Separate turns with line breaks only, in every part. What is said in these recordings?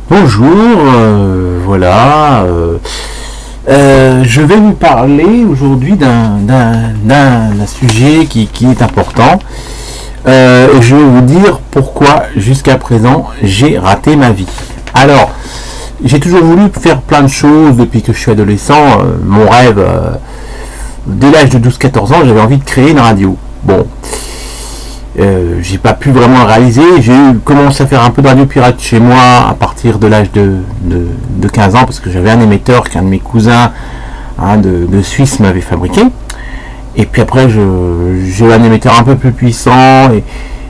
Bonjour, voilà. Je vais vous parler aujourd'hui d'un sujet qui est important. Je vais vous dire pourquoi jusqu'à présent j'ai raté ma vie. Alors, j'ai toujours voulu faire plein de choses depuis que je suis adolescent. Mon rêve, dès l'âge de 12-14 ans, j'avais envie de créer une radio. Bon, j'ai pas pu vraiment le réaliser. J'ai commencé à faire un peu de radio pirate chez moi à partir de l'âge de 15 ans parce que j'avais un émetteur qu'un de mes cousins de Suisse m'avait fabriqué. Et puis après, j'ai un émetteur un peu plus puissant.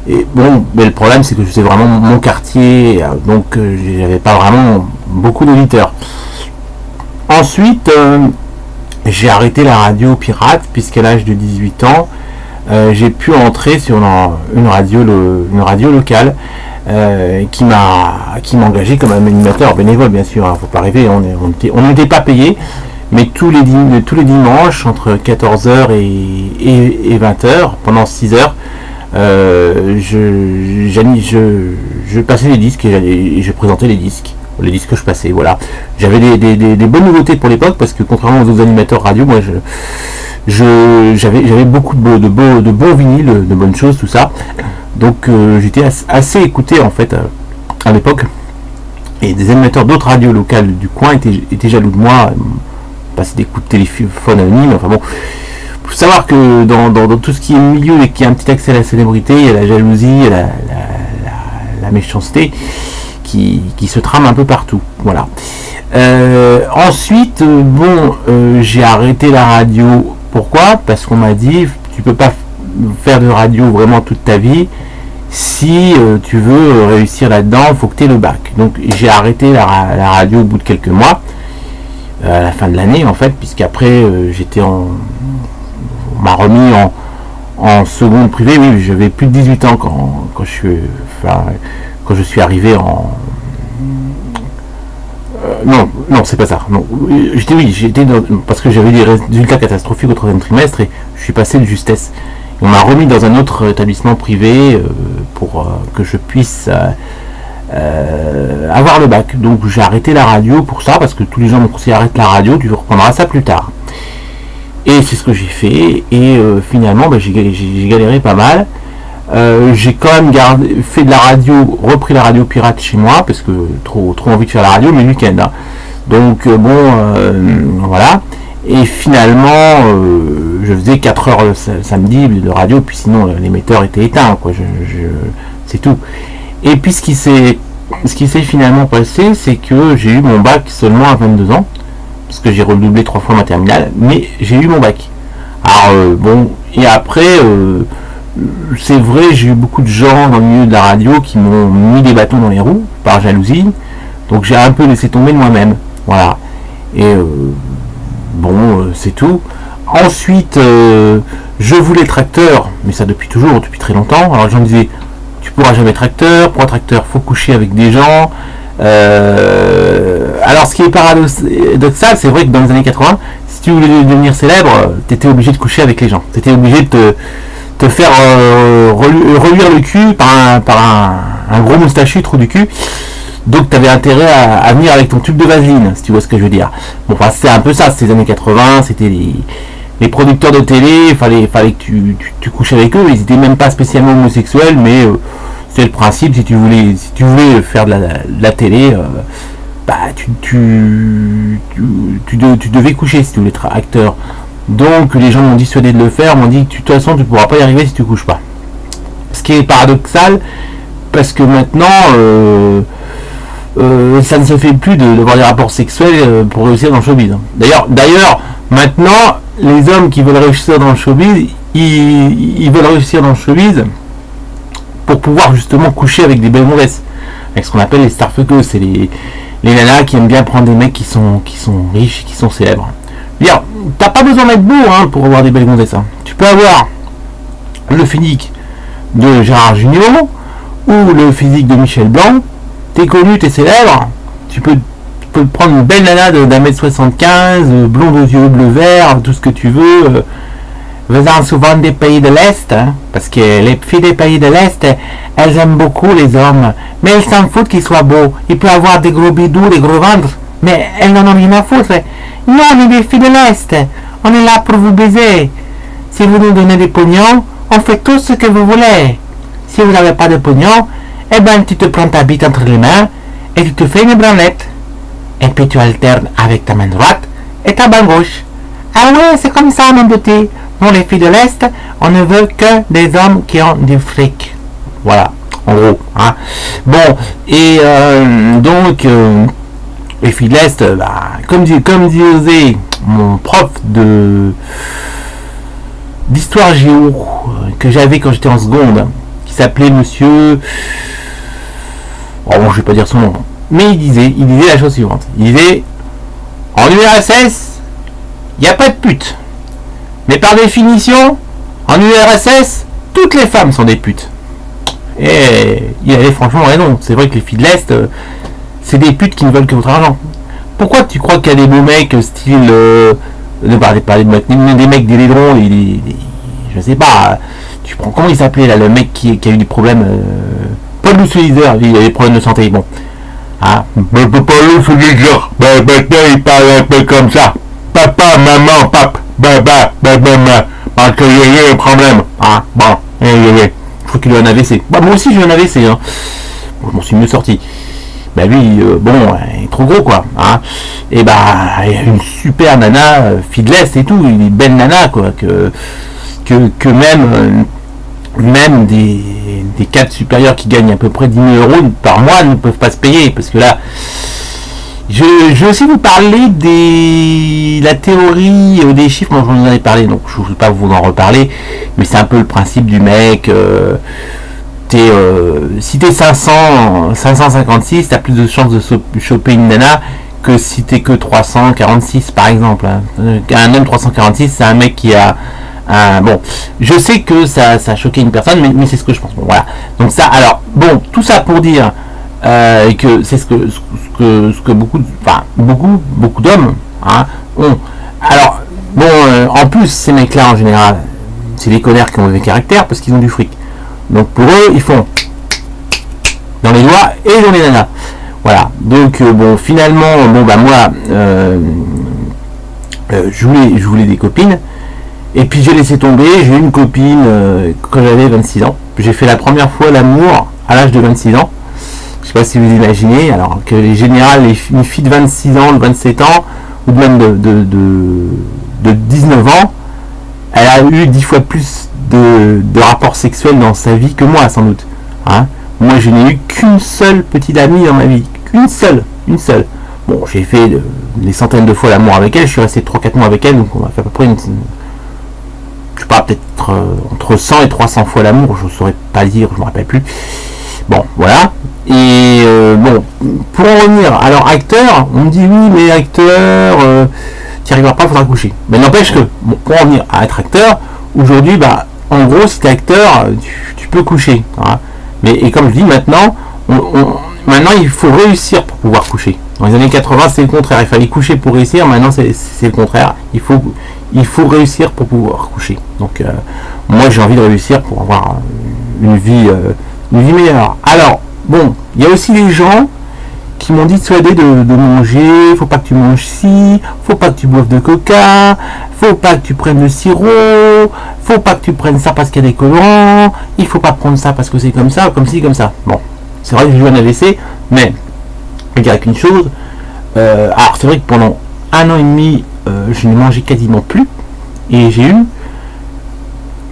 Et bon, mais le problème c'est que c'était vraiment mon quartier, donc j'avais pas vraiment beaucoup d'auditeurs. Ensuite, j'ai arrêté la radio pirate puisqu'à l'âge de 18 ans, j'ai pu entrer sur une radio locale qui m'a engagé comme un animateur bénévole, bien sûr. Faut pas rêver, on n'était pas payé, mais tous les dimanches entre 14h et 20h pendant 6 heures, je passais les disques et je présentais les disques que je passais. Voilà, j'avais des bonnes nouveautés pour l'époque parce que contrairement aux autres animateurs radio, moi j'avais beaucoup de bons vinyles, de bonnes choses, tout ça. Donc j'étais assez écouté en fait à l'époque. Et des animateurs d'autres radios locales du coin étaient jaloux de moi, passaient des coups de téléphone anonyme. Enfin bon, faut savoir que dans tout ce qui est milieu et qui a un petit accès à la célébrité, il y a la jalousie, il y a la méchanceté qui se trame un peu partout. Voilà. Ensuite, j'ai arrêté la radio. Pourquoi ? Parce qu'on m'a dit tu peux pas faire de radio vraiment toute ta vie. Si tu veux réussir là-dedans, il faut que tu aies le bac. Donc j'ai arrêté la radio au bout de quelques mois, à la fin de l'année en fait, puisqu'après on m'a remis en seconde privée. Oui, j'avais plus de 18 ans quand je suis arrivé en... non, c'est pas ça. Non, j'étais parce que j'avais des résultats catastrophiques au troisième trimestre et je suis passé de justesse. On m'a remis dans un autre établissement privé pour que je puisse avoir le bac. Donc j'ai arrêté la radio pour ça parce que tous les gens m'ont conseillé arrête la radio, tu reprendras ça plus tard. Et c'est ce que j'ai fait et finalement j'ai galéré pas mal. J'ai quand même fait de la radio, repris la radio pirate chez moi parce que trop envie de faire la radio mais le week-end. Donc voilà. Et finalement je faisais 4 heures le samedi de radio, puis sinon l'émetteur était éteint, quoi. C'est tout. Et puis ce qui s'est finalement passé, c'est que j'ai eu mon bac seulement à 22 ans, parce que j'ai redoublé 3 fois ma terminale, mais j'ai eu mon bac. Alors et après c'est vrai, j'ai eu beaucoup de gens dans le milieu de la radio qui m'ont mis des bâtons dans les roues par jalousie, donc j'ai un peu laissé tomber de moi-même. Voilà. Et c'est tout. Ensuite, je voulais tracteur, mais ça depuis très longtemps. Alors les gens me disaient, tu pourras jamais tracteur. Pour un tracteur, faut coucher avec des gens. Alors ce qui est paradoxal, c'est vrai que dans les années 80, si tu voulais devenir célèbre, tu étais obligé de coucher avec les gens. Tu étais obligé de te faire reluire le cul par un gros moustachu trou du cul. Donc tu avais intérêt à venir avec ton tube de vaseline, si tu vois ce que je veux dire. Bon, enfin, c'était un peu ça, c'était les années 80, c'était les producteurs de télé, fallait que tu couches avec eux, ils étaient même pas spécialement homosexuels, mais c'est le principe, si tu voulais faire de la télé, tu devais coucher si tu voulais être acteur. Donc les gens m'ont dissuadé de le faire, m'ont dit de toute façon tu pourras pas y arriver si tu couches pas. Ce qui est paradoxal, parce que maintenant... ça ne se fait plus d'avoir des rapports sexuels pour réussir dans le showbiz. D'ailleurs, maintenant, les hommes qui veulent réussir dans le showbiz, ils veulent réussir dans le showbiz pour pouvoir justement coucher avec des belles gonzesses, avec ce qu'on appelle les starfuckers, c'est les nanas qui aiment bien prendre des mecs qui sont riches, qui sont célèbres. Bien, t'as pas besoin d'être beau pour avoir des belles gonzesses. Tu peux avoir le physique de Gérard Jugnot ou le physique de Michel Blanc. T'es connu, t'es célèbre, tu peux prendre une belle nana d'1m75, blonde aux yeux bleu vert, tout ce que tu veux, venant souvent des pays de l'Est, hein, parce que les filles des pays de l'Est, elles aiment beaucoup les hommes, mais elles s'en foutent qu'ils soient beaux. Il peut avoir des gros bidous, des gros ventres, mais elles n'en ont rien à foutre. Nous, on est des filles de l'Est, on est là pour vous baiser. Si vous nous donnez des pognons, on fait tout ce que vous voulez. Si vous n'avez pas de pognon, eh ben tu te prends ta bite entre les mains et tu te fais une branlette. Et puis tu alternes avec ta main droite et ta main gauche. Ah ouais, c'est comme ça, mon beauté. Nous, les filles de l'Est, on ne veut que des hommes qui ont du fric. Voilà, en gros. Hein. Bon, et donc, les filles de l'Est, comme disait mon prof d'histoire géo que j'avais quand j'étais en seconde, qui s'appelait monsieur... Oh, bon, je vais pas dire son nom. Mais il disait la chose suivante. Il disait, en URSS, il n'y a pas de pute. Mais par définition, en URSS, toutes les femmes sont des putes. Et il avait franchement raison. C'est vrai que les filles de l'Est, c'est des putes qui ne veulent que votre argent. Pourquoi tu crois qu'il y a des beaux mecs style... ne parlez pas des mecs d'élédrons, je sais pas, tu prends... Comment il s'appelait là, le mec qui a eu des problèmes... Paul Louis-Leader, il a des problèmes de santé, bon. Ah, Paul Louis-Leader, maintenant il parle un peu comme ça. Papa, maman, pape, parce que j'ai eu un problème. Ah, bon, je crois qu'il a un AVC. Bah, moi aussi j'ai un AVC, hein. Bon, je m'en suis mieux sorti. Bah lui, bon, il est trop gros, quoi. Hein. Et bah, il y a une super nana, fille de l'Est et tout, une belle nana, quoi, que même des cadres supérieurs qui gagnent à peu près 10 000 euros par mois ne peuvent pas se payer, parce que là, je vais aussi vous parler de la théorie des chiffres. Moi, j'en ai parlé, donc je ne vais pas vous en reparler, mais c'est un peu le principe du mec. Si t'es 556, t'as plus de chances de choper une nana que si t'es que 346, par exemple. Hein. Un homme 346, c'est un mec qui a bon, je sais que ça a choqué une personne, mais c'est ce que je pense. Bon, voilà. Donc ça, alors, bon, tout ça pour dire que c'est ce que beaucoup d'hommes hein, ont. Alors, bon, en plus, ces mecs-là, en général, c'est des connards qui ont des caractères parce qu'ils ont du fric. Donc pour eux, ils font dans les doigts et dans les nanas. Voilà. Donc bon, finalement, bon bah moi, je voulais des copines. Et puis j'ai laissé tomber. J'ai eu une copine quand j'avais 26 ans. J'ai fait la première fois l'amour à l'âge de 26 ans. Je sais pas si vous imaginez. Alors que les générales, une fille de 26 ans, de 27 ans, ou même de 19 ans, elle a eu 10 fois plus de rapports sexuels dans sa vie que moi, sans doute. Hein. Moi, je n'ai eu qu'une seule petite amie dans ma vie. Une seule. Bon, j'ai fait des centaines de fois l'amour avec elle. Je suis resté 3-4 mois avec elle. Donc, on a fait à peu près je sais pas, peut-être entre 100 et 300 fois l'amour. Je ne saurais pas dire, je ne me rappelle plus. Bon, voilà. Et bon, pour en revenir, alors acteur, on me dit oui, mais acteur, tu n'y arriveras pas, il faudra coucher. Mais n'empêche que, bon, pour en revenir à être acteur, aujourd'hui, bah, en gros, si tu es acteur, tu peux coucher. Hein. Mais, et comme je dis, maintenant, maintenant, il faut réussir pour pouvoir coucher. Dans les années 80, c'est le contraire. Il fallait coucher pour réussir. Maintenant, c'est le contraire. Il faut réussir pour pouvoir coucher. Donc, moi, j'ai envie de réussir pour avoir une vie meilleure. Alors, bon, il y a aussi les gens qui m'ont dissuadé de manger, faut pas que tu manges ci, faut pas que tu boives de coca, faut pas que tu prennes le sirop, faut pas que tu prennes ça parce qu'il y a des colorants, il faut pas prendre ça parce que c'est comme ça, comme ci, comme ça. Bon, c'est vrai que j'ai eu un AVC, mais je dirais qu'une chose, alors c'est vrai que pendant 1 an et demi, je ne mangeais quasiment plus, et j'ai eu,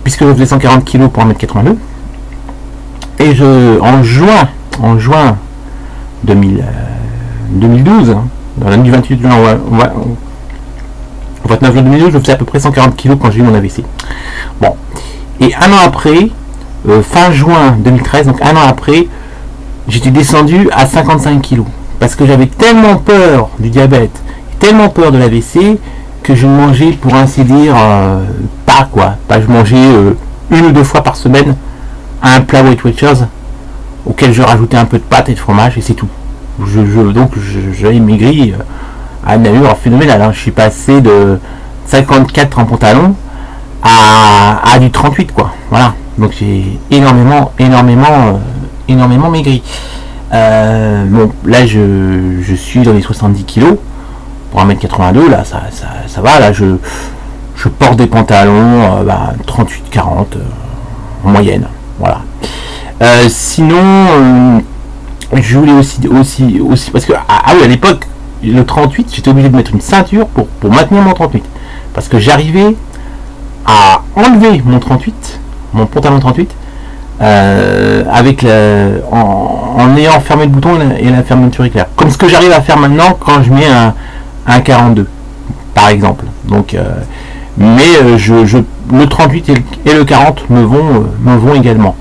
puisque je faisais 140 kg pour 1m82, et en juin 2012, hein, dans l'année du 28 juin, au 29 juin 2012, je faisais à peu près 140 kg quand j'ai eu mon AVC. Bon, et un an après, fin juin 2013, donc un an après, j'étais descendu à 55 kg. Parce que j'avais tellement peur du diabète, tellement peur de l'AVC, que je mangeais, pour ainsi dire, pas quoi. Pas, je mangeais 1 ou 2 fois par semaine un plat Weight Watchers, auquel je rajoutais un peu de pâte et de fromage, et c'est tout. Donc j'ai maigri à une allure phénoménale. Hein. Je suis passé de 54 en pantalon à du 38 quoi. Voilà. Donc j'ai énormément maigri. Bon, là je suis dans les 70 kilos pour 1m82, là ça va, là je porte des pantalons 38-40 en moyenne. Voilà. Sinon, je voulais aussi parce que oui, à l'époque, le 38, j'étais obligé de mettre une ceinture pour maintenir mon 38. Parce que j'arrivais à enlever mon pantalon 38, en ayant fermé le bouton et la fermeture éclair. Comme ce que j'arrive à faire maintenant quand je mets un 42, par exemple. Donc, le 38 et le 40 me vont également.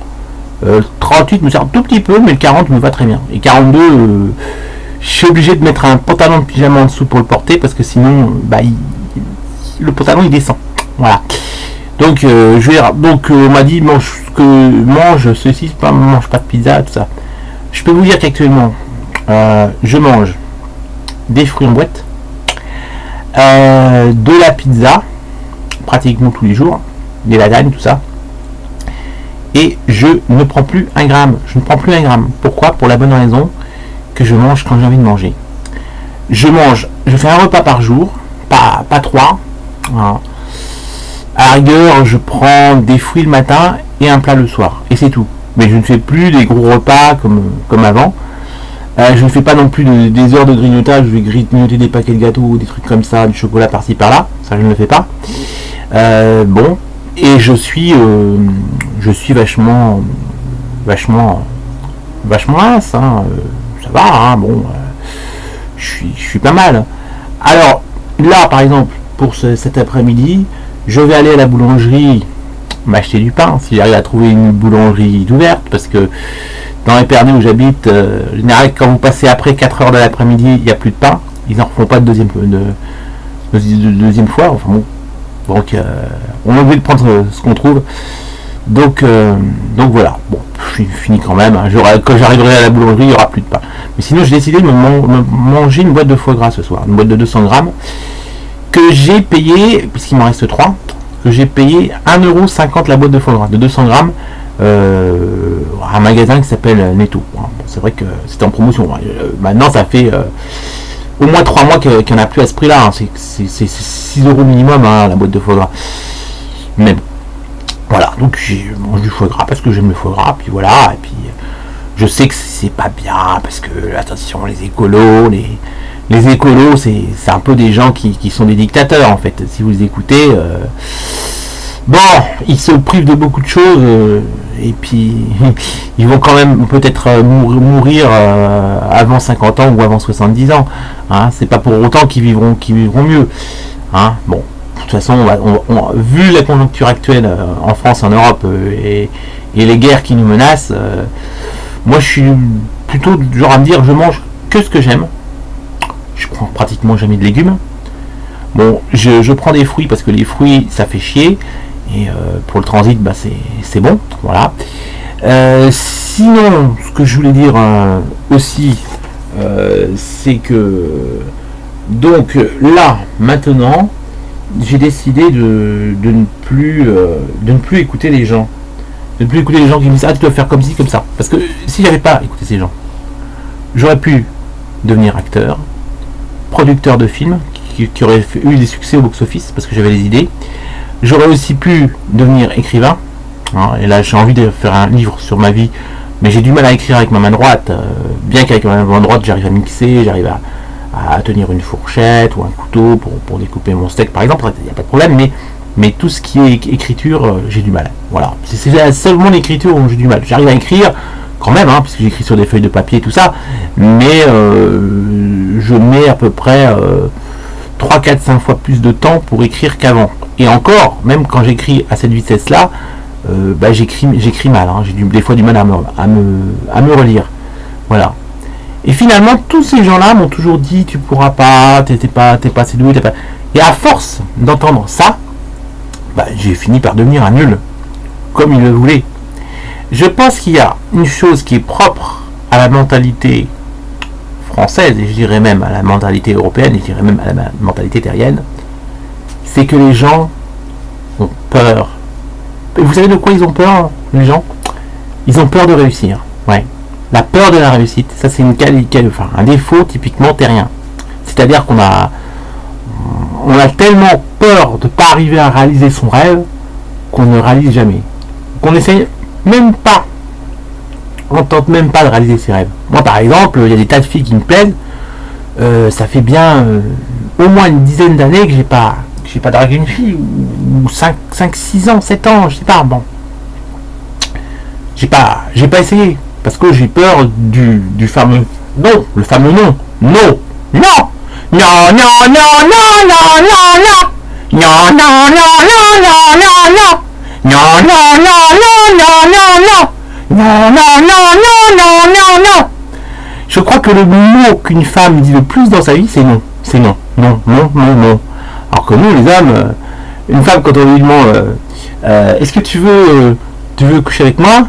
Le 38 me sert un tout petit peu, mais le 40 me va très bien. Et 42, je suis obligé de mettre un pantalon de pyjama en dessous pour le porter parce que sinon, le pantalon il descend. Voilà. Donc, on m'a dit mange ceci, mange pas de pizza, tout ça. Je peux vous dire qu'actuellement, je mange des fruits en boîte, de la pizza, pratiquement tous les jours, des lasagnes, tout ça. Et je ne prends plus un gramme. Pourquoi? Pour la bonne raison que je mange quand j'ai envie de manger. Je fais un repas par jour, pas 3. Voilà. À la rigueur, je prends des fruits le matin et un plat le soir. Et c'est tout. Mais je ne fais plus des gros repas comme avant. Je ne fais pas non plus des heures de grignotage. Je vais grignoter des paquets de gâteaux ou des trucs comme ça, du chocolat par-ci par-là. Ça, je ne le fais pas. Bon. Et je suis vachement mince, hein. Ça va, hein, bon, je suis pas mal. Alors là, par exemple, pour cet après-midi, je vais aller à la boulangerie m'acheter du pain, si j'arrive à trouver une boulangerie ouverte, parce que dans les Pernets où j'habite, en général, quand vous passez après 4 heures de l'après-midi, il n'y a plus de pain, ils n'en refont pas de deuxième fois, enfin bon. Donc on est obligé de prendre ce qu'on trouve. Donc voilà. Bon, je finis quand même. Hein. Quand j'arriverai à la boulangerie, il n'y aura plus de pain. Mais sinon, j'ai décidé de manger une boîte de foie gras ce soir. Une boîte de 200 grammes que j'ai payé, puisqu'il m'en reste 3, que j'ai payé 1,50€ la boîte de foie gras de 200 grammes. Un magasin qui s'appelle Netto. Bon, c'est vrai que c'était en promotion. Maintenant, ça fait au moins 3 mois qu'il n'y en a plus à ce prix-là. Hein. C'est 6€ minimum, hein, la boîte de foie gras. Mais bon, voilà. Donc je mange du foie gras parce que j'aime le foie gras. Puis voilà. Et puis je sais que c'est pas bien parce que attention, les écolos, c'est un peu des gens qui sont des dictateurs en fait. Si vous les écoutez, bon, ils se privent de beaucoup de choses. Et puis ils vont quand même peut-être mourir avant 50 ans ou avant 70 ans. Hein, c'est pas pour autant qu'ils vivront mieux. Hein, bon, de toute façon, vu la conjoncture actuelle en France, en Europe et les guerres qui nous menacent, moi je suis plutôt du genre à me dire je mange que ce que j'aime. Je prends pratiquement jamais de légumes. Bon, je prends des fruits parce que les fruits ça fait chier. Et pour le transit, c'est bon, voilà. Sinon, ce que je voulais dire aussi, c'est que donc là, maintenant, j'ai décidé de ne plus écouter les gens, de ne plus écouter les gens qui me disent tu dois faire comme ci, comme ça. Parce que si j'avais pas écouté ces gens, j'aurais pu devenir acteur, producteur de films qui aurait eu des succès au box-office parce que j'avais les idées. J'aurais aussi pu devenir écrivain, hein, et là j'ai envie de faire un livre sur ma vie, mais j'ai du mal à écrire avec ma main droite, bien qu'avec ma main droite j'arrive à mixer, j'arrive à tenir une fourchette ou un couteau pour découper mon steak par exemple, il n'y a pas de problème, mais tout ce qui est écriture, j'ai du mal. Voilà, c'est seulement l'écriture où j'ai du mal. J'arrive à écrire quand même, hein, puisque j'écris sur des feuilles de papier et tout ça, mais je mets à peu près 3, 4, 5 fois plus de temps pour écrire qu'avant. Et encore, même quand j'écris à cette vitesse-là, j'écris mal. Hein. J'ai des fois du mal à me relire. Voilà. Et finalement, tous ces gens-là m'ont toujours dit tu pourras pas, t'es pas assez doué, pas... Et à force d'entendre ça, j'ai fini par devenir un nul, comme il le voulait. Je pense qu'il y a une chose qui est propre à la mentalité française, et je dirais même à la mentalité européenne, et je dirais même à la mentalité terrienne, c'est que les gens ont peur. Et vous savez de quoi ils ont peur, les gens? Ils ont peur de réussir. Ouais. La peur de la réussite, ça c'est un défaut typiquement terrien. C'est-à-dire qu'on a tellement peur de ne pas arriver à réaliser son rêve qu'on ne réalise jamais. Qu'on essaye même pas. On tente même pas de réaliser ses rêves. Moi par exemple, il y a des tas de filles qui me plaisent. Ça fait bien au moins une dizaine d'années que j'ai pas dragué une fille, ou 5, 6 ans, 7 ans, je sais pas, bon. J'ai pas essayé, parce que j'ai peur du fameux non, le fameux non, non, non, non, non, non, non, non, non, non, non, non, non, non, non, non. Je crois que le mot qu'une femme dit le plus dans sa vie, c'est non. C'est non. Non, non, non, non. Alors que nous, les hommes, une femme, quand on lui demande est-ce que tu veux coucher avec moi?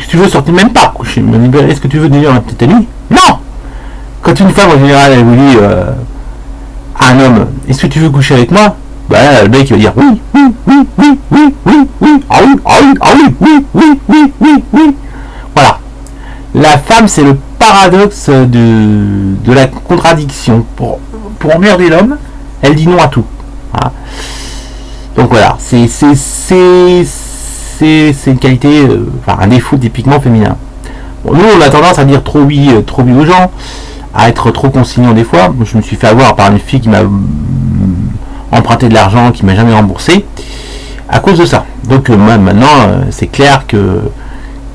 Tu veux sortir, même pas coucher, est-ce que tu veux devenir ma petite amie? Non. Quand une femme, en général, elle vous dit à un homme, est-ce que tu veux coucher avec moi? Bah, le mec, il va dire oui, oui, oui, oui, oui, oui, oui, ah oui, ah oui, ah oui, oui, oui, oui, oui, oui. Voilà. La femme, c'est le paradoxe de la contradiction. Pour emmerder l'homme, elle dit non à tout. Voilà. Donc voilà, c'est une qualité, un défaut typiquement féminin. Bon, nous, on a tendance à dire trop oui aux gens, à être trop conciliant des fois. Je me suis fait avoir par une fille qui m'a emprunté de l'argent, qui m'a jamais remboursé, à cause de ça. Donc moi, maintenant, c'est clair que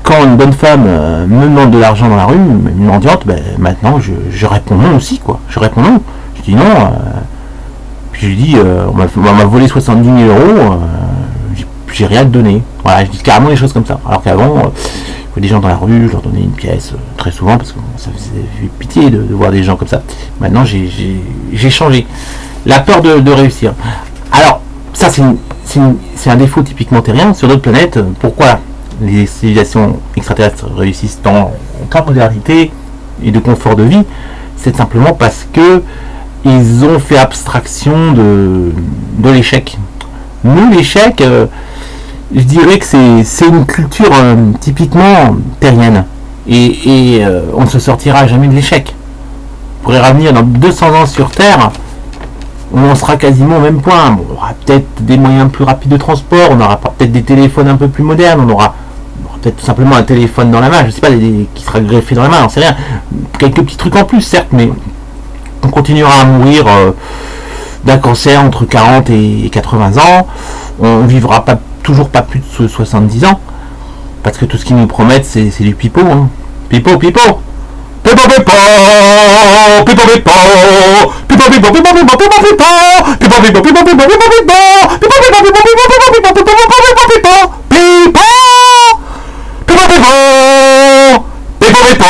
quand une bonne femme me demande de l'argent dans la rue, une mendiante, maintenant je réponds non aussi, quoi. Je réponds non. Je dis non. Puis je lui dis, on m'a volé 70 000 euros, j'ai rien à te donner. Voilà, je dis carrément des choses comme ça. Alors qu'avant, des gens dans la rue, je leur donnais une pièce très souvent parce que ça faisait pitié de voir des gens comme ça. Maintenant, j'ai changé. La peur de réussir. Alors, ça c'est un défaut typiquement terrien. Sur d'autres planètes, pourquoi les civilisations extraterrestres réussissent tant en modernité et de confort de vie? C'est simplement parce que ils ont fait abstraction de l'échec. Nous, l'échec, je dirais que c'est une culture typiquement terrienne. Et on ne se sortira jamais de l'échec. On pourrait revenir dans 200 ans sur Terre, on en sera quasiment au même point. Bon, on aura peut-être des moyens plus rapides de transport, on aura peut-être des téléphones un peu plus modernes, on aura peut-être tout simplement un téléphone dans la main, je sais pas, qui sera greffé dans la main, j'en sais rien. Quelques petits trucs en plus, certes, mais on continuera à mourir d'un cancer entre 40 et 80 ans. On vivra toujours pas plus de 70 ans, parce que tout ce qu'ils nous promettent, c'est du pipeau. Hein. Pipeau, pipeau. Pipo pipo, pipo pipo, pipo pipo pipo pipo pipo pipo pipo pipo pipo pipo pipo pipo pipo pipo.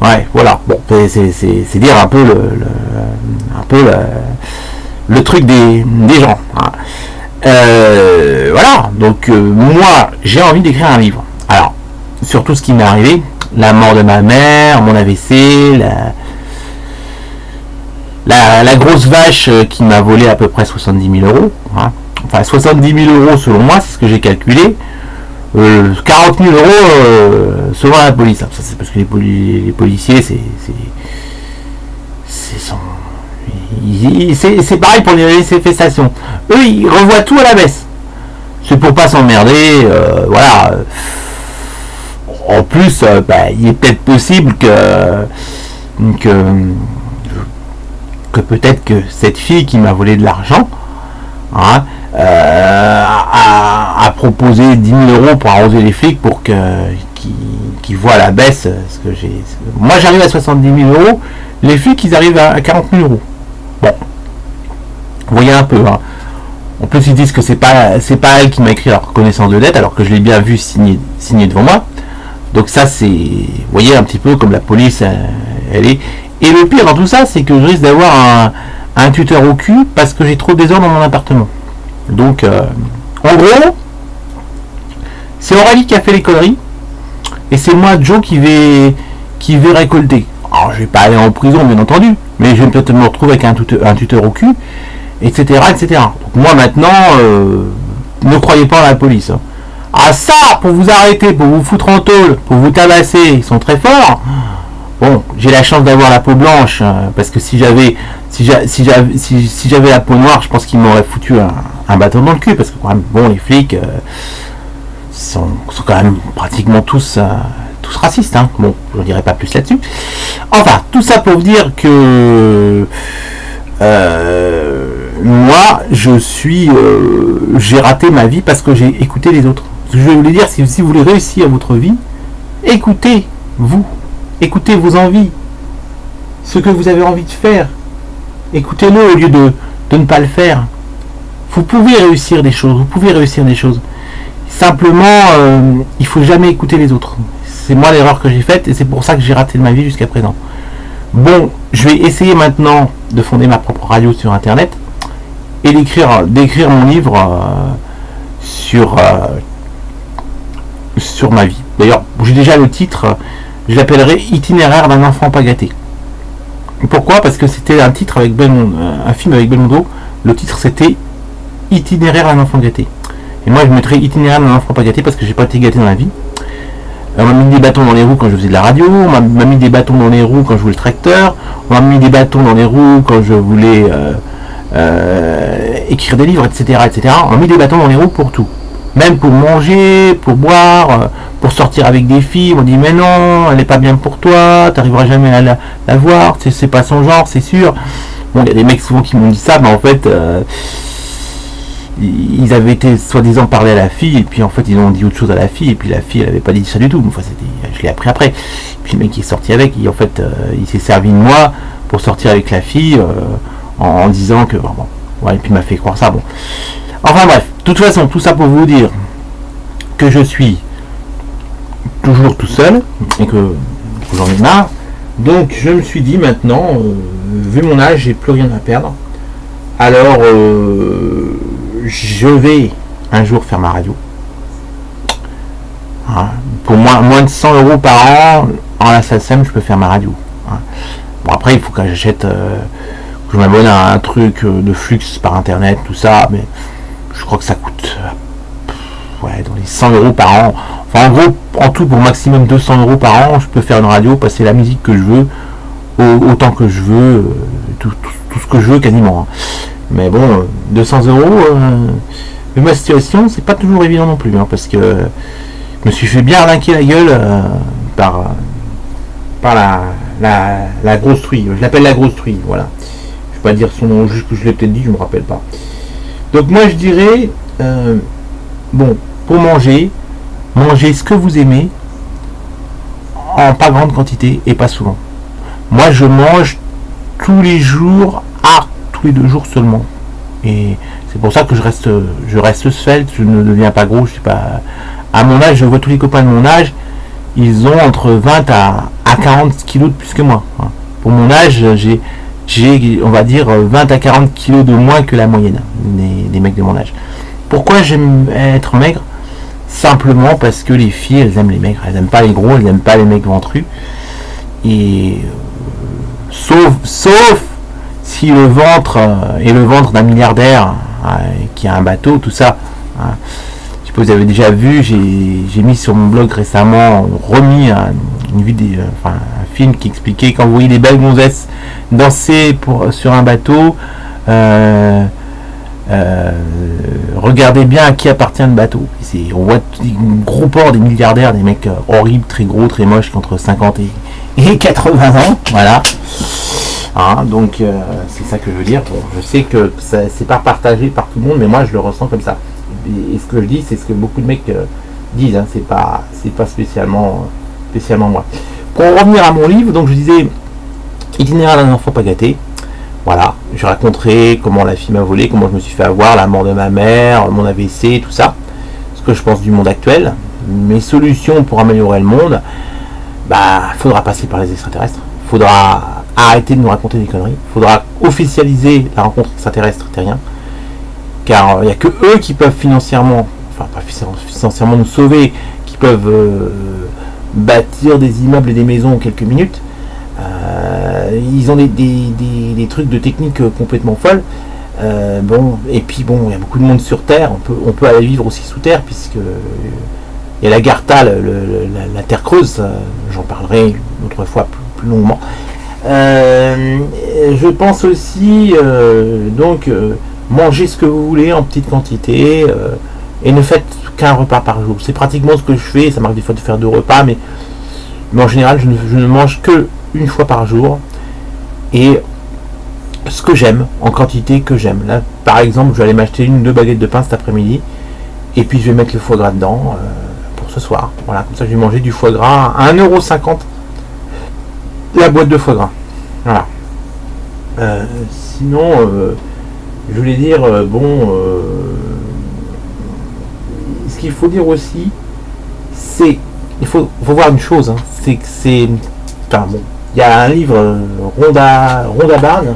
Ouais, voilà. Bon, c'est dire un peu le truc des gens. Voilà. Donc moi, j'ai envie d'écrire un livre. Alors, sur tout ce qui m'est arrivé. La mort de ma mère, mon AVC, la grosse vache qui m'a volé à peu près 70 000 euros. Hein. Enfin, 70 000 euros selon moi, c'est ce que j'ai calculé. 40 000 euros selon la police. Ça, c'est parce que les policiers, c'est pareil pour les manifestations. Eux, ils revoient tout à la baisse. C'est pour pas s'emmerder. Voilà. En plus, il est peut-être possible que peut-être que cette fille qui m'a volé de l'argent a proposé 10 000 euros pour arroser les flics pour qu'ils voient à la baisse ce que j'ai. Moi j'arrive à 70 000 euros, les flics ils arrivent à 40 000 euros. Bon, vous voyez un peu. Hein. En plus ils disent que c'est pas elle qui m'a écrit la reconnaissance de dette alors que je l'ai bien vu signer devant moi. Donc ça c'est, vous voyez un petit peu comme la police elle est. Et le pire dans tout ça c'est que je risque d'avoir un tuteur au cul parce que j'ai trop de désordre dans mon appartement. Donc en gros c'est Aurélie qui a fait les conneries et c'est moi Joe qui vais récolter. Alors je vais pas aller en prison bien entendu, mais je vais peut-être me retrouver avec un tuteur au cul etc., etc. Donc moi maintenant, ne croyez pas à la police. Hein. Ah ça, pour vous arrêter, pour vous foutre en tôle, pour vous tabasser, ils sont très forts. Bon, j'ai la chance d'avoir la peau blanche, parce que si j'avais la peau noire, je pense qu'ils m'auraient foutu un bâton dans le cul, parce que quand même, bon, les flics sont quand même pratiquement tous racistes. Hein. Bon, je ne dirai pas plus là-dessus. Enfin, tout ça pour vous dire que moi, j'ai raté ma vie parce que j'ai écouté les autres. Je vais vous le dire, si vous voulez réussir votre vie, écoutez-vous. Écoutez vos envies, ce que vous avez envie de faire. Écoutez-le au lieu de ne pas le faire. Vous pouvez réussir des choses, Simplement, il faut jamais écouter les autres. C'est moi l'erreur que j'ai faite et c'est pour ça que j'ai raté de ma vie jusqu'à présent. Bon, je vais essayer maintenant de fonder ma propre radio sur Internet et d'écrire mon livre sur ma vie. D'ailleurs, j'ai déjà le titre. Je l'appellerai Itinéraire d'un enfant pas gâté. Pourquoi ? Parce que c'était un titre avec un film avec Belmondo. Le titre c'était Itinéraire d'un enfant gâté. Et moi je mettrais Itinéraire d'un enfant pas gâté parce que j'ai pas été gâté dans la vie. On m'a mis des bâtons dans les roues quand je faisais de la radio. On m'a mis des bâtons dans les roues quand je jouais le tracteur. On m'a mis des bâtons dans les roues quand je voulais écrire des livres, etc., etc. On m'a mis des bâtons dans les roues pour tout. Même pour manger, pour boire, pour sortir avec des filles. On dit mais non, elle n'est pas bien pour toi, t'arriveras jamais à la voir, c'est pas son genre, c'est sûr. Bon, il y a des mecs souvent qui m'ont dit ça, mais en fait, ils avaient été soi-disant parler à la fille, et puis en fait ils ont dit autre chose à la fille, et puis la fille elle avait pas dit ça du tout. Enfin, je l'ai appris après. Puis le mec qui est sorti avec, en fait, il s'est servi de moi pour sortir avec la fille en disant que bon, ouais, et puis il m'a fait croire ça. Bon. Enfin bref, de toute façon, tout ça pour vous dire que je suis toujours tout seul et que j'en ai marre. Donc je me suis dit maintenant, vu mon âge, j'ai plus rien à perdre. Alors je vais un jour faire ma radio. Hein, pour moins de 100 € par an, en la SACEM, je peux faire ma radio. Hein. Bon après il faut que j'achète, que je m'abonne à un truc de flux par internet, tout ça, mais je crois que ça coûte dans les 100 € par an. Enfin en gros, en tout pour maximum 200 € par an, je peux faire une radio, passer la musique que je veux, autant que je veux, tout ce que je veux quasiment. Hein. Mais bon, 200 €, vu ma situation, c'est pas toujours évident non plus, hein, parce que je me suis fait bien arnaquer la gueule par la grosse truie. Je l'appelle la grosse truie, voilà. Je vais pas dire son nom, juste que je l'ai peut-être dit, je me rappelle pas. Donc moi je dirais, bon, pour mangez ce que vous aimez, en pas grande quantité et pas souvent. Moi je mange tous les jours, tous les 2 jours seulement. Et c'est pour ça que je reste svelte, je ne deviens pas gros, je sais pas. À mon âge, je vois tous les copains de mon âge, ils ont entre 20 à 40 kilos de plus que moi. Pour mon âge, j'ai on va dire 20 à 40 kilos de moins que la moyenne des mecs de mon âge. Pourquoi j'aime être maigre ? Simplement parce que les filles, elles aiment les maigres, elles n'aiment pas les gros, elles n'aiment pas les mecs ventrus. Et sauf si le ventre est le ventre d'un milliardaire qui a un bateau, tout ça. Je sais pas, vous avez déjà vu, j'ai mis sur mon blog récemment, remis une vidéo, un film qui expliquait quand vous voyez des belles gonzesses danser sur un bateau, regardez bien à qui appartient le bateau. On voit des gros ports, des milliardaires, des mecs horribles, très gros, très moches, qui ont entre 50 et 80 ans, voilà. Donc c'est ça que je veux dire. Bon, je sais que c'est pas partagé par tout le monde, mais moi je le ressens comme ça. Et ce que je dis, c'est ce que beaucoup de mecs disent. Hein, c'est pas spécialement moi. Pour revenir à mon livre, donc je disais Itinéraire d'un enfant pas gâté. Voilà, je raconterai comment la fille m'a volé, comment je me suis fait avoir, la mort de ma mère, mon AVC, tout ça. Ce que je pense du monde actuel. Mes solutions pour améliorer le monde, faudra passer par les extraterrestres. Faudra arrêter de nous raconter des conneries. Faudra officialiser la rencontre extraterrestre terrien. Car il n'y a que eux qui peuvent financièrement nous sauver, qui peuvent bâtir des immeubles et des maisons en quelques minutes. Ils ont des trucs de technique complètement folles. Bon, et puis bon, il y a beaucoup de monde sur Terre, on peut aller vivre aussi sous Terre, puisque il y a la Gartha, la Terre creuse, j'en parlerai une autre fois plus longuement. Je pense aussi, donc, manger ce que vous voulez en petite quantité, et ne faites qu'un repas par jour. C'est pratiquement ce que je fais, ça m'arrive des fois de faire 2 repas, mais en général, je ne mange que une fois par jour, et ce que j'aime, en quantité que j'aime. Là, par exemple, je vais aller m'acheter 1 ou 2 baguettes de pain cet après-midi, et puis je vais mettre le foie gras dedans pour ce soir. Voilà, comme ça je vais manger du foie gras à 1,50€ la boîte de foie gras. Voilà. Sinon, je voulais dire, ce qu'il faut dire aussi, c'est, il faut voir une chose, hein, c'est que c'est, enfin bon, il y a un livre, Rhonda Byrne,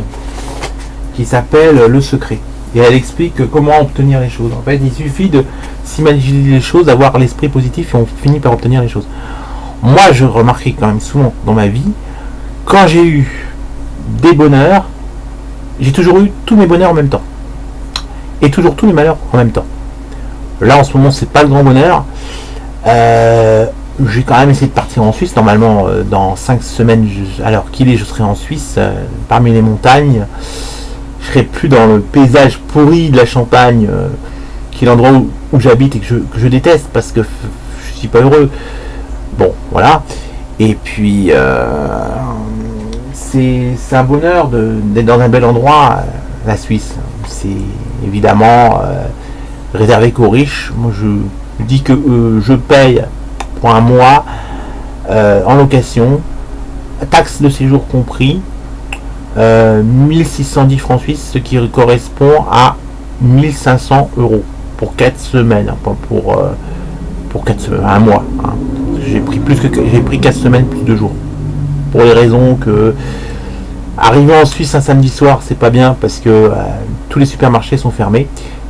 qui s'appelle Le Secret. Et elle explique comment obtenir les choses. En fait, il suffit de s'imaginer les choses, d'avoir l'esprit positif et on finit par obtenir les choses. Moi, je remarquais quand même souvent dans ma vie, quand j'ai eu des bonheurs, j'ai toujours eu tous mes bonheurs en même temps. Et toujours tous mes malheurs en même temps. Là, en ce moment, c'est pas le grand bonheur. J'ai quand même essayé de partir en Suisse. Normalement, dans 5 semaines, alors qu'il est, je serai en Suisse, parmi les montagnes. Je serai plus dans le paysage pourri de la Champagne, qui est l'endroit où j'habite et que je déteste parce que je suis pas heureux. Bon, voilà. Et puis, c'est un bonheur d'être dans un bel endroit, la Suisse. C'est évidemment réservé qu'aux riches. Moi, je dis que je paye pour un mois en location, taxes de séjour compris, 1610 francs suisses, ce qui correspond à 1500 € pour 4 semaines, pour 4 semaines, un mois. Hein. J'ai pris 4 semaines plus 2 jours. Pour les raisons que arriver en Suisse un samedi soir, c'est pas bien parce que tous les supermarchés sont fermés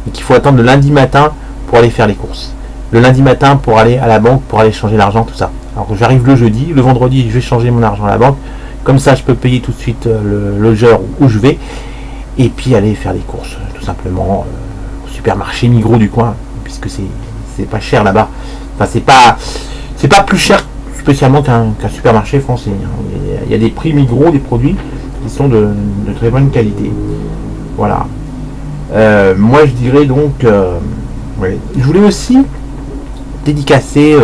et qu'il faut attendre le lundi matin pour aller faire les courses. Le lundi matin pour aller à la banque, pour aller changer l'argent, tout ça. Alors j'arrive le jeudi, le vendredi je vais changer mon argent à la banque. Comme ça, je peux payer tout de suite le logeur où je vais et puis aller faire les courses, tout simplement au supermarché Migros du coin, puisque c'est pas cher là-bas. Enfin, c'est pas plus cher spécialement qu'un supermarché français. Il y a des prix Migros, des produits qui sont de très bonne qualité. Voilà. Moi, je dirais donc, ouais. Je voulais aussi dédicacer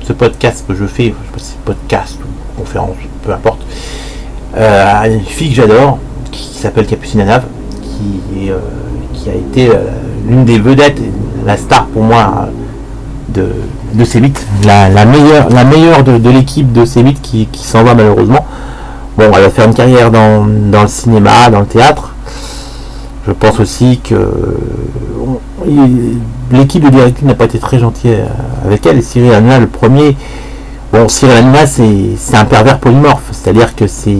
ce podcast que je fais, je sais pas si c'est podcast ou conférence, peu importe, à une fille que j'adore, qui s'appelle Capucine Anave, qui a été l'une des vedettes, la star pour moi de C8, la meilleure de l'équipe de C8 qui s'en va malheureusement. Bon, elle va faire une carrière dans le cinéma, dans le théâtre. Je pense aussi que l'équipe de directive n'a pas été très gentille avec elle. Et Cyril Hanouna, le premier. Bon, Cyril Hanouna, c'est un pervers polymorphe. C'est-à-dire que c'est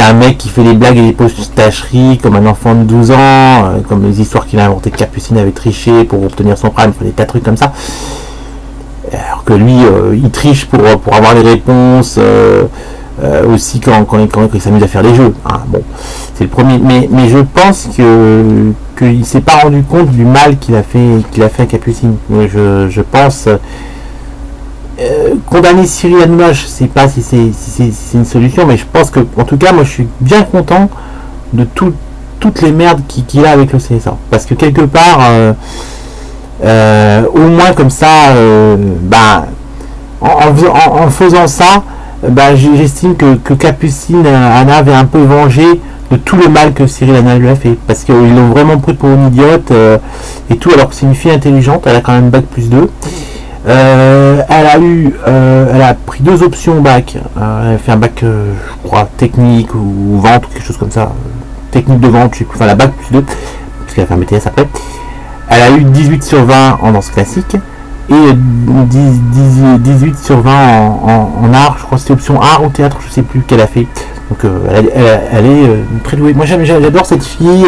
un mec qui fait des blagues et des postacheries comme un enfant de 12 ans, comme les histoires qu'il a inventées que Capucine avait triché pour obtenir son prime, des tas de trucs comme ça. Alors que lui, il triche pour avoir des réponses. Aussi quand il s'amuse à faire des jeux. Hein, bon, c'est le premier. Mais je pense qu'il s'est pas rendu compte du mal qu'il a fait à Capucine. Mais je pense condamner Cyril Hanouna, je sais pas si c'est une solution, mais je pense que en tout cas moi je suis bien content de toutes les merdes qu'il a avec le CSA. Parce que quelque part au moins comme ça en faisant ça, j'estime que Capucine Anna avait un peu vengé de tout le mal que Cyril Hanouna lui a fait, parce qu'ils l'ont vraiment pris pour une idiote et tout, alors que c'est une fille intelligente, elle a quand même bac plus 2. Elle a pris 2 options au bac. Elle a fait un bac, je crois, technique ou vente ou quelque chose comme ça, technique de vente, je sais plus, enfin la bac plus 2, parce qu'elle a fait un BTS après. Elle a eu 18 sur 20 en danse classique et 18 sur 20 en art, je crois que c'était option art ou théâtre, je sais plus qu'elle a fait. Donc elle est très douée. Moi j'adore cette fille.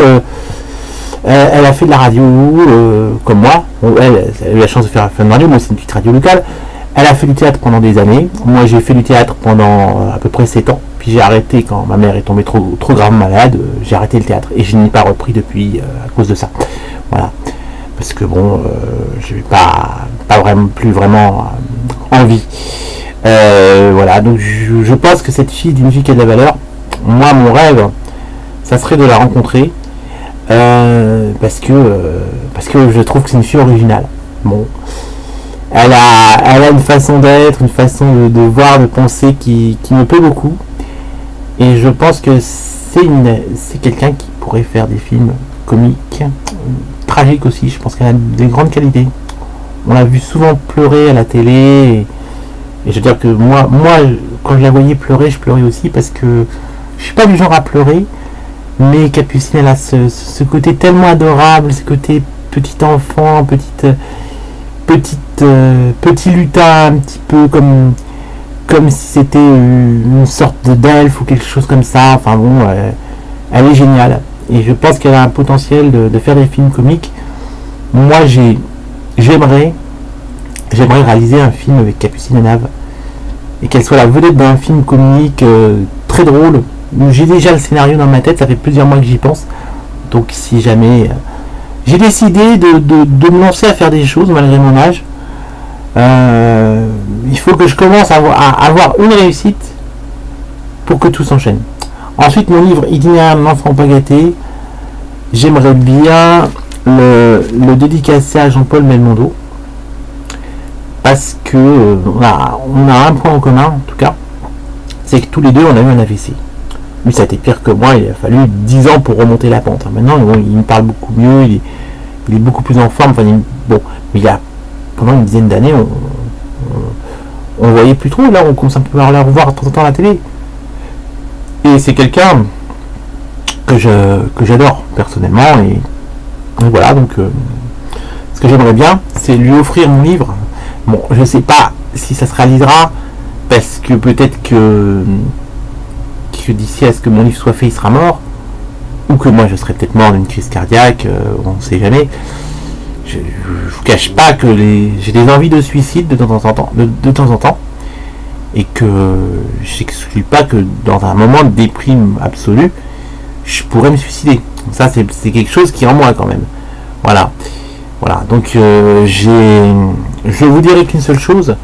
Elle a fait de la radio comme moi. Bon, elle a eu la chance de faire de radio, moi c'est une petite radio locale. Elle a fait du théâtre pendant des années. Moi, j'ai fait du théâtre pendant à peu près 7 ans. Puis j'ai arrêté quand ma mère est tombée trop gravement malade. J'ai arrêté le théâtre et je n'ai pas repris depuis à cause de ça. Voilà. Parce que bon, je n'avais pas vraiment, plus vraiment envie. Voilà. Donc je pense que cette fille, d'une fille qui a de la valeur, moi, mon rêve, ça serait de la rencontrer. Parce que je trouve que c'est une fille originale. Bon. Elle a une façon d'être, une façon de voir, de penser qui me plaît beaucoup. Et je pense que c'est quelqu'un qui pourrait faire des films comiques, tragiques aussi. Je pense qu'elle a des grandes qualités. On l'a vu souvent pleurer à la télé. Et je veux dire que moi, quand je la voyais pleurer, je pleurais aussi parce que je suis pas du genre à pleurer. Mais Capucine, elle a ce côté tellement adorable, ce côté petit enfant, petit lutin, un petit peu comme si c'était une sorte d'elfe ou quelque chose comme ça. Enfin bon, elle est géniale. Et je pense qu'elle a un potentiel de faire des films comiques. Moi, j'aimerais réaliser un film avec Capucine Nave et qu'elle soit la vedette d'un film comique très drôle. J'ai déjà le scénario dans ma tête, ça fait plusieurs mois que j'y pense. Donc si jamais... j'ai décidé de me lancer à faire des choses malgré mon âge. Il faut que je commence à avoir une réussite pour que tout s'enchaîne. Ensuite, mon livre Itinéraire d'un enfant pas gâté, j'aimerais bien le dédicacer à Jean-Paul Belmondo. Parce que on a un point en commun, en tout cas, c'est que tous les deux on a eu un AVC. Lui, ça a été pire que moi, il a fallu 10 ans pour remonter la pente. Maintenant, il me parle beaucoup mieux, il est beaucoup plus en forme. Enfin, bon, mais pendant une dizaine d'années, on voyait plus trop. Là, on commence à pouvoir la revoir de temps en temps à la télé. Et c'est quelqu'un que j'adore personnellement. Et voilà, donc ce que j'aimerais bien, c'est lui offrir mon livre. Bon, je sais pas si ça se réalisera, parce que peut-être que d'ici à ce que mon livre soit fait, il sera mort, ou que moi je serais peut-être mort d'une crise cardiaque, on ne sait jamais. Je vous cache pas que j'ai des envies de suicide de temps en temps, et que j'exclus pas que dans un moment de déprime absolue, je pourrais me suicider. Ça, c'est quelque chose qui est en moi quand même. Voilà. Donc je vous dirai qu'une seule chose: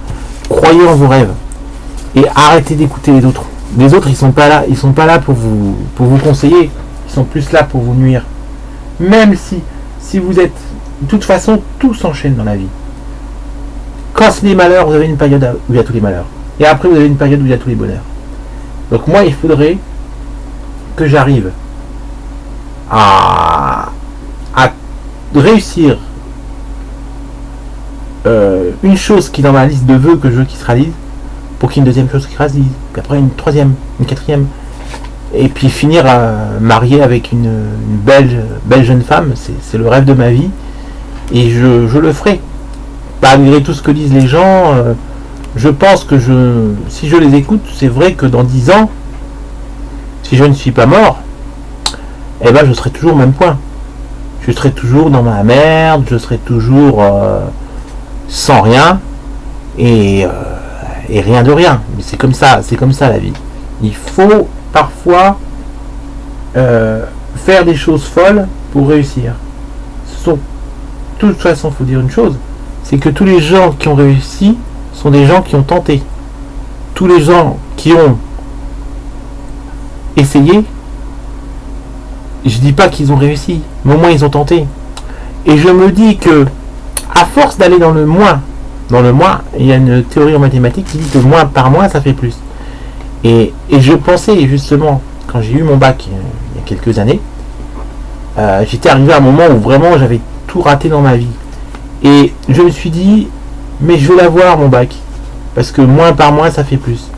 croyez en vos rêves et arrêtez d'écouter les autres. Les autres, ils sont pas là pour vous conseiller, ils sont plus là pour vous nuire. Même si vous êtes, de toute façon, tout s'enchaîne dans la vie. Quand c'est les malheurs, vous avez une période où il y a tous les malheurs, et après vous avez une période où il y a tous les bonheurs. Donc moi, il faudrait que j'arrive à réussir une chose qui est dans ma liste de vœux que je veux qu'il se réalise, pour qu'il y ait une deuxième chose qui se réalise, puis après une troisième, une quatrième, et puis finir marié avec une belle jeune femme. C'est le rêve de ma vie, et je le ferai malgré tout ce que disent les gens. Je pense que si je les écoute, c'est vrai que dans 10 ans, si je ne suis pas mort, eh ben je serai toujours au même point. Je serai toujours dans ma merde, je serai toujours sans rien, et rien de rien. Mais c'est comme ça la vie. Il faut parfois faire des choses folles pour réussir. De toute façon, il faut dire une chose, c'est que tous les gens qui ont réussi sont des gens qui ont tenté. Tous les gens qui ont essayé, je dis pas qu'ils ont réussi, mais au moins ils ont tenté. Et je me dis que, à force d'aller dans le moins, il y a une théorie en mathématiques qui dit que moins par moins ça fait plus. Et je pensais justement, quand j'ai eu mon bac il y a quelques années, j'étais arrivé à un moment où vraiment j'avais tout raté dans ma vie. Et je me suis dit, mais je vais l'avoir mon bac, parce que moins par moins ça fait plus.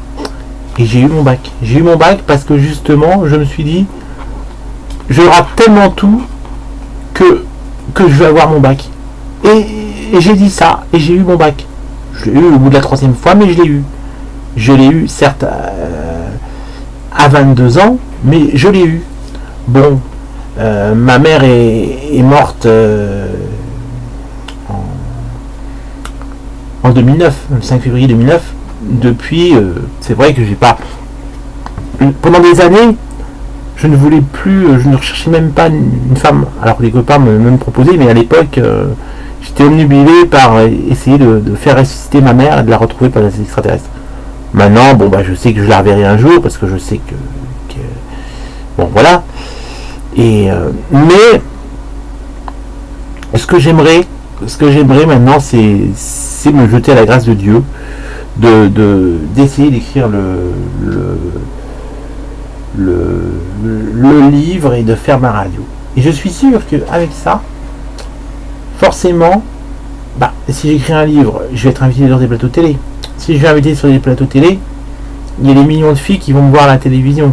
Et j'ai eu mon bac. J'ai eu mon bac parce que justement je me suis dit, je rate tellement tout que je vais avoir mon bac. Et j'ai dit ça, et j'ai eu mon bac. Je l'ai eu au bout de la 3e fois, mais je l'ai eu. Je l'ai eu, certes, à 22 ans, mais je l'ai eu. Bon, ma mère est morte en 2009, le 5 février 2009. Depuis, c'est vrai que j'ai pas... Pendant des années, je ne voulais plus, je ne recherchais même pas une femme, alors que les copains me proposaient, mais à l'époque, j'étais omnubilé par essayer de faire ressusciter ma mère et de la retrouver par les extraterrestres. Maintenant, bon, bah, je sais que je la reverrai un jour, parce que je sais que bon, voilà. Et, mais, ce que j'aimerais maintenant, c'est me jeter à la grâce de Dieu, d'essayer d'écrire le livre et de faire ma radio. Et je suis sûr qu'avec ça, forcément, bah, si j'écris un livre, je vais être invité sur des plateaux télé. Si je vais inviter sur des plateaux télé, il y a des millions de filles qui vont me voir à la télévision.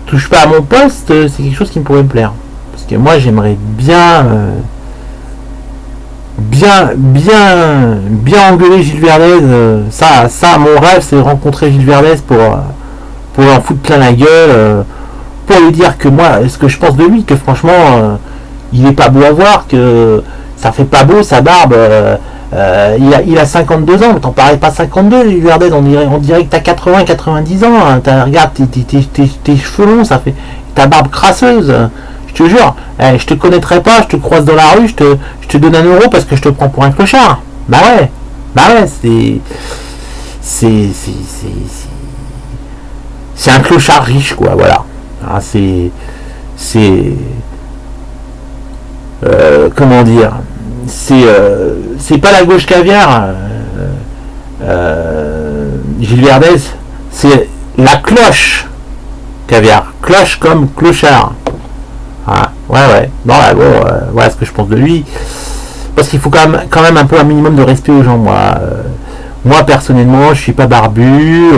Touche pas à mon poste, c'est quelque chose qui me pourrait me plaire. Parce que moi, j'aimerais bien engueuler Gilles Verdez. Ça, mon rêve, c'est de rencontrer Gilles Verdez pour en foutre plein la gueule, pour lui dire que moi, ce que je pense de lui, que franchement, il est pas beau à voir, que ça fait pas beau sa barbe. Il a 52 ans, mais t'en parais pas 52, Gilles Verdez, on dirait que t'as 80-90 ans. Hein. Regarde tes cheveux longs, ça fait ta barbe crasseuse. Je te jure, je te connaîtrais pas, je te croise dans la rue, je te donne 1 euro parce que je te prends pour un clochard. Bah ouais, c'est un clochard riche, quoi, voilà. Ah, comment dire, c'est pas la gauche caviar, Gilles Verdez, c'est la cloche caviar, cloche comme clochard. Ah, ouais. Non, là, bon, voilà ce que je pense de lui. Parce qu'il faut quand même un peu un minimum de respect aux gens, moi. Moi, personnellement, je suis pas barbu,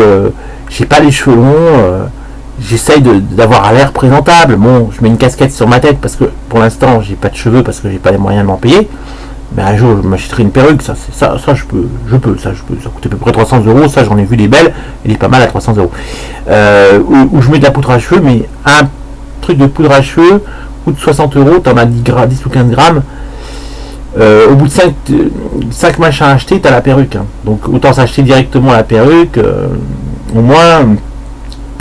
j'ai pas les cheveux longs, j'essaye d'avoir l'air présentable. Bon, je mets une casquette sur ma tête parce que pour l'instant, j'ai pas de cheveux parce que j'ai pas les moyens de m'en payer. Mais un jour, je m'achèterai une perruque, ça je peux, ça coûte à peu près 300 euros, ça j'en ai vu des belles, elle est pas mal à 300 euros. Où je mets de la poudre à cheveux, mais un truc de poudre à cheveux coûte 60 euros, t'en as 10 ou 15 grammes. Au bout de 5 machins achetés, t'as la perruque. Hein. Donc autant s'acheter directement la perruque, au moins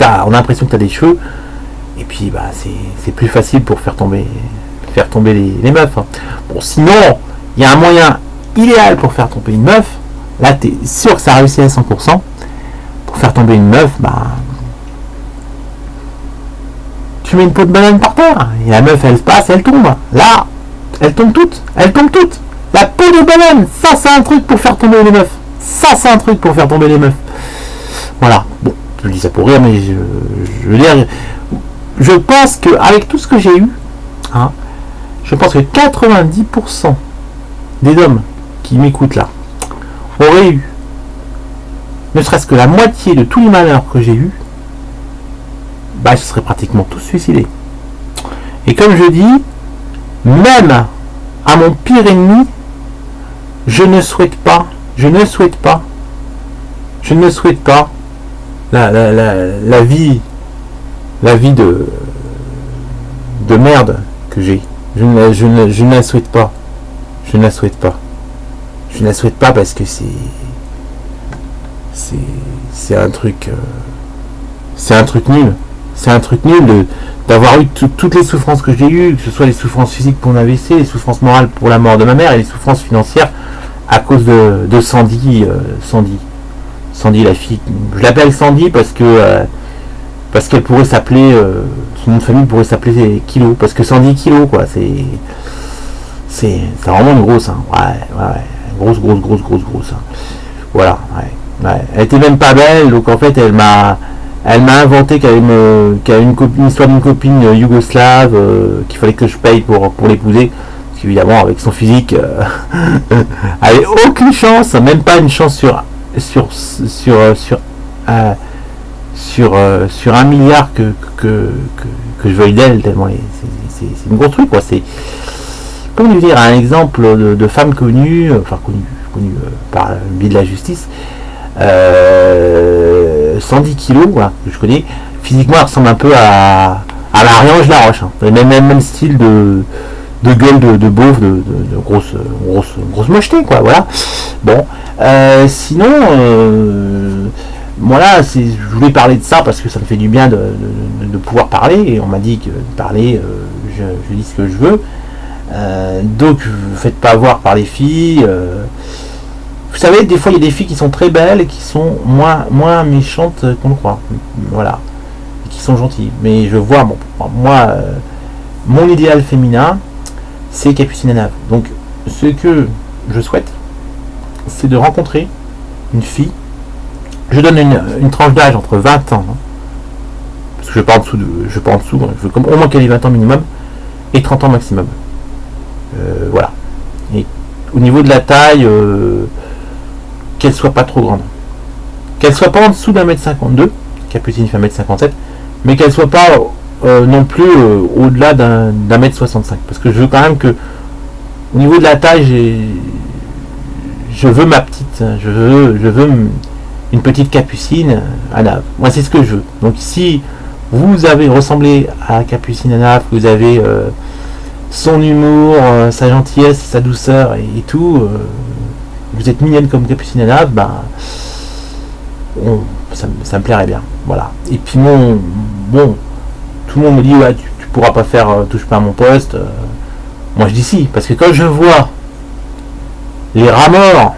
on a l'impression que t'as des cheveux, et puis bah c'est plus facile pour faire tomber les meufs. Hein. Bon, sinon, il y a un moyen idéal pour faire tomber une meuf, là t'es sûr que ça réussit à 100%. Pour faire tomber une meuf, bah tu mets une peau de banane par terre, et la meuf elle se passe, elle tombe. Là, elle tombe toute. La peau de banane, ça c'est un truc pour faire tomber les meufs. Voilà. Bon, je dis ça pour rire, mais je veux dire, je pense qu'avec tout ce que j'ai eu, hein, je pense que 90% des hommes qui m'écoutent là auraient eu ne serait-ce que la moitié de tous les malheurs que j'ai eu, bah, je serais pratiquement tous suicidés. Et comme je dis, même à mon pire ennemi, je ne souhaite pas la vie de merde que j'ai. Je ne la souhaite pas. Je ne la souhaite pas parce que c'est un truc nul. C'est un truc nul d'avoir eu toutes les souffrances que j'ai eues, que ce soit les souffrances physiques pour mon AVC, les souffrances morales pour la mort de ma mère et les souffrances financières à cause de Sandy, la fille. Je l'appelle Sandy parce qu'elle pourrait s'appeler, son nom de famille pourrait s'appeler Kilo, parce que Sandy Kilo, quoi, c'est vraiment une grosse, hein. Ouais, grosse, hein. Voilà, ouais. Elle était même pas belle, donc en fait elle m'a inventé qu'elle avait une histoire d'une copine yougoslave qu'il fallait que je paye pour l'épouser. Parce qu'évidemment, avec son physique, elle avait aucune chance, même pas une chance sur 1 milliard que je veuille d'elle, tellement c'est une grosse truc, quoi. C'est, comment dire, un exemple de femme connue, par le biais de la justice. 110 kilos, voilà, que je connais. Physiquement, elle ressemble un peu à Marie-Ange Laroche. Hein. Même style de gueule de beauf, grosse mocheté, quoi, voilà. Bon, sinon, voilà, je voulais parler de ça parce que ça me fait du bien de pouvoir parler, et on m'a dit que parler, je dis ce que je veux. Donc, ne faites pas avoir par les filles. Vous savez, des fois, il y a des filles qui sont très belles et qui sont moins méchantes qu'on le croit. Voilà. Et qui sont gentilles. Mais je vois, moi, mon idéal féminin, c'est Capucine Anave. Donc, ce que je souhaite, c'est de rencontrer une fille. Je donne une tranche d'âge entre 20 ans, hein, parce que je ne veux pas en dessous, hein, je veux au moins qu'elle ait 20 ans minimum, et 30 ans maximum. Voilà. Et au niveau de la taille, qu'elle soit pas trop grande. Qu'elle soit pas en dessous d'1m52, Capucine fait 1m57, mais qu'elle soit pas non plus au-delà d'1m65. Parce que je veux quand même que, au niveau de la taille, je veux ma petite, je veux une petite Capucine Anave. Moi, c'est ce que je veux. Donc, si vous avez ressemblé à Capucine Anave, vous avez son humour, sa gentillesse, sa douceur et tout, vous êtes mignonne comme Capucine Anave, ça me plairait bien. Voilà. Et puis bon, tout le monde me dit ouais, tu pourras pas faire touche pas à mon poste. Moi je dis si, parce que quand je vois les rats morts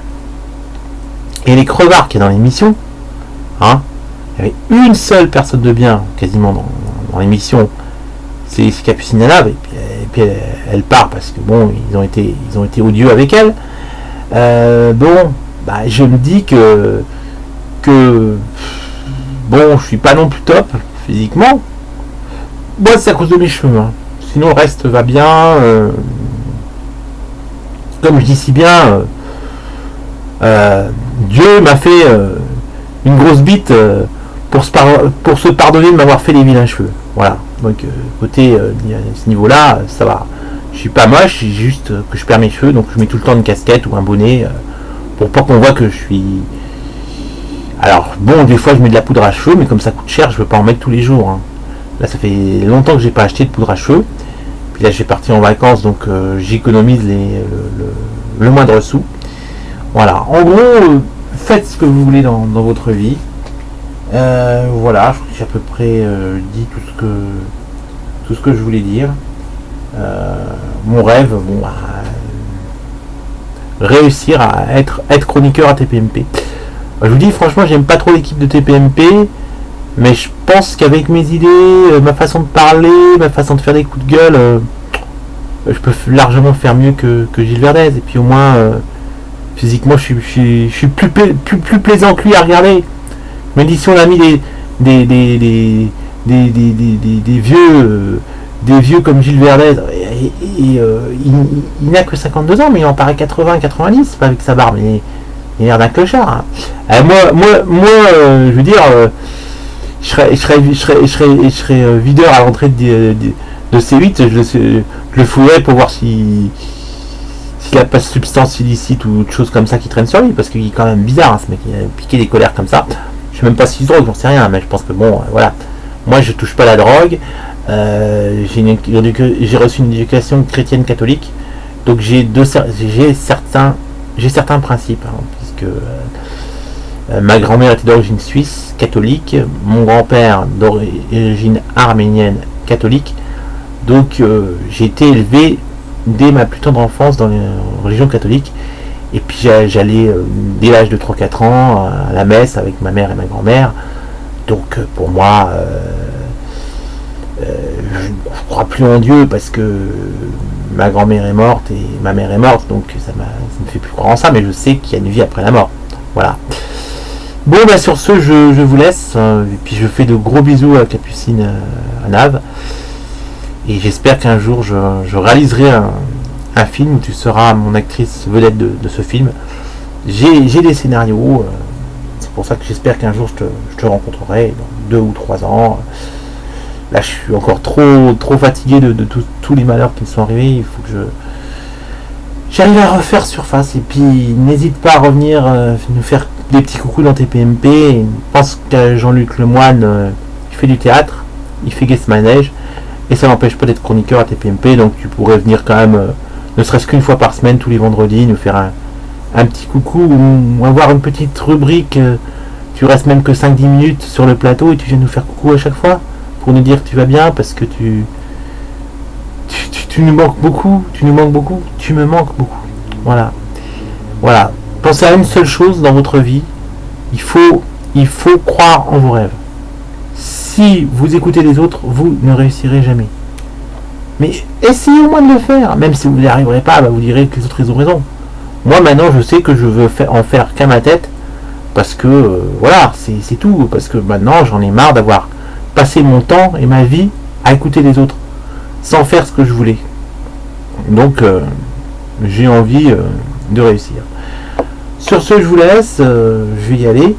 et les crevards qu'il y a dans l'émission, hein, il y avait une seule personne de bien quasiment dans l'émission, c'est Capucine Anave, et puis elle part parce que bon, ils ont été odieux avec elle. Je me dis que bon, je suis pas non plus top physiquement. Moi, c'est à cause de mes cheveux, hein. Sinon le reste va bien. Comme je dis si bien, Dieu m'a fait une grosse bite pour se pardonner de m'avoir fait les vilains cheveux. Voilà. Donc côté à ce niveau-là, ça va. Je suis pas moche, c'est juste que je perds mes cheveux, donc je mets tout le temps une casquette ou un bonnet pour pas qu'on voit que je suis. Alors bon, des fois je mets de la poudre à cheveux, mais comme ça coûte cher, je veux pas en mettre tous les jours, hein. Là, ça fait longtemps que j'ai pas acheté de poudre à cheveux. Puis là, je vais partir en vacances, donc j'économise le moindre sou. Voilà. En gros, faites ce que vous voulez dans votre vie. Voilà, je crois que j'ai à peu près dit tout ce que je voulais dire. Mon rêve, réussir à être chroniqueur à TPMP. Je vous dis, franchement, j'aime pas trop l'équipe de TPMP, mais je pense qu'avec mes idées, ma façon de parler, ma façon de faire des coups de gueule, je peux largement faire mieux que Gilles Verdez. Et puis au moins, physiquement, je suis plus plaisant que lui à regarder. Mais si on a mis des vieux comme Gilles Verdez, il n'a que 52 ans, mais il en paraît 80, 90, pas avec sa barbe, il a l'air d'un clochard, hein. Moi, je veux dire, je serais videur à l'entrée de C8, je le fouillerais pour voir s'il n'a pas de substance illicite ou de choses comme ça qui traînent sur lui, parce qu'il est quand même bizarre, hein, ce mec, il a piqué des colères comme ça. Je sais même pas s'il drogue, j'en sais rien, mais je pense que bon, voilà. Moi, je touche pas la drogue. J'ai reçu une éducation chrétienne catholique, donc j'ai certains principes, hein, puisque ma grand-mère était d'origine suisse catholique, mon grand-père d'origine arménienne catholique, donc j'ai été élevé dès ma plus tendre enfance dans les religions catholiques, et puis j'allais dès l'âge de 3-4 ans à la messe avec ma mère et ma grand-mère. Donc pour moi, je ne crois plus en Dieu parce que ma grand-mère est morte et ma mère est morte, donc ça me fait plus croire en ça, mais je sais qu'il y a une vie après la mort. Voilà. Bon, sur ce, je vous laisse, et puis je fais de gros bisous à Capucine Anave, et j'espère qu'un jour je réaliserai un film où tu seras mon actrice vedette de ce film. J'ai des scénarios, c'est pour ça que j'espère qu'un jour je te rencontrerai dans 2 ou 3 ans. Là, je suis encore trop fatigué de tous les malheurs qui me sont arrivés. Il faut que j'arrive à refaire surface. Et puis, n'hésite pas à revenir nous faire des petits coucous dans TPMP. Je pense qu'à Jean-Luc Lemoine, il fait du théâtre, il fait Guest Manège, et ça n'empêche pas d'être chroniqueur à TPMP. Donc, tu pourrais venir quand même ne serait-ce qu'une fois par semaine, tous les vendredis, nous faire un petit coucou ou avoir une petite rubrique. Tu restes même que 5-10 minutes sur le plateau et tu viens nous faire coucou à chaque fois pour nous dire que tu vas bien parce que tu nous manques beaucoup, tu me manques beaucoup. Voilà. Voilà. Pensez à une seule chose dans votre vie. Il faut croire en vos rêves. Si vous écoutez les autres, vous ne réussirez jamais. Mais essayez au moins de le faire. Même si vous n'y arriverez pas, vous direz que les autres ils ont raison. Moi maintenant je sais que je veux en faire qu'à ma tête. Parce que voilà, c'est tout. Parce que maintenant j'en ai marre d'avoir passé mon temps et ma vie à écouter les autres. Sans faire ce que je voulais. Donc j'ai envie de réussir. Sur ce je vous laisse. Je vais y aller.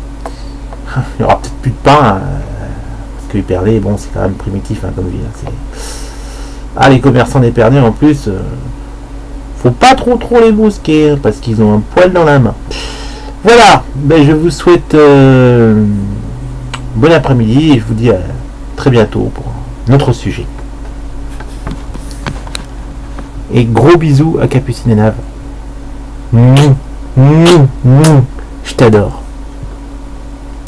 Il n'y aura peut-être plus de pain. Parce que Épernay, bon c'est quand même primitif comme vie. Les commerçants d'Épernay en plus. Faut pas trop les brusquer. Parce qu'ils ont un poil dans la main. Voilà, je vous souhaite bon après-midi et je vous dis à très bientôt pour un autre sujet. Et gros bisous à Capucine et Nave. Je t'adore.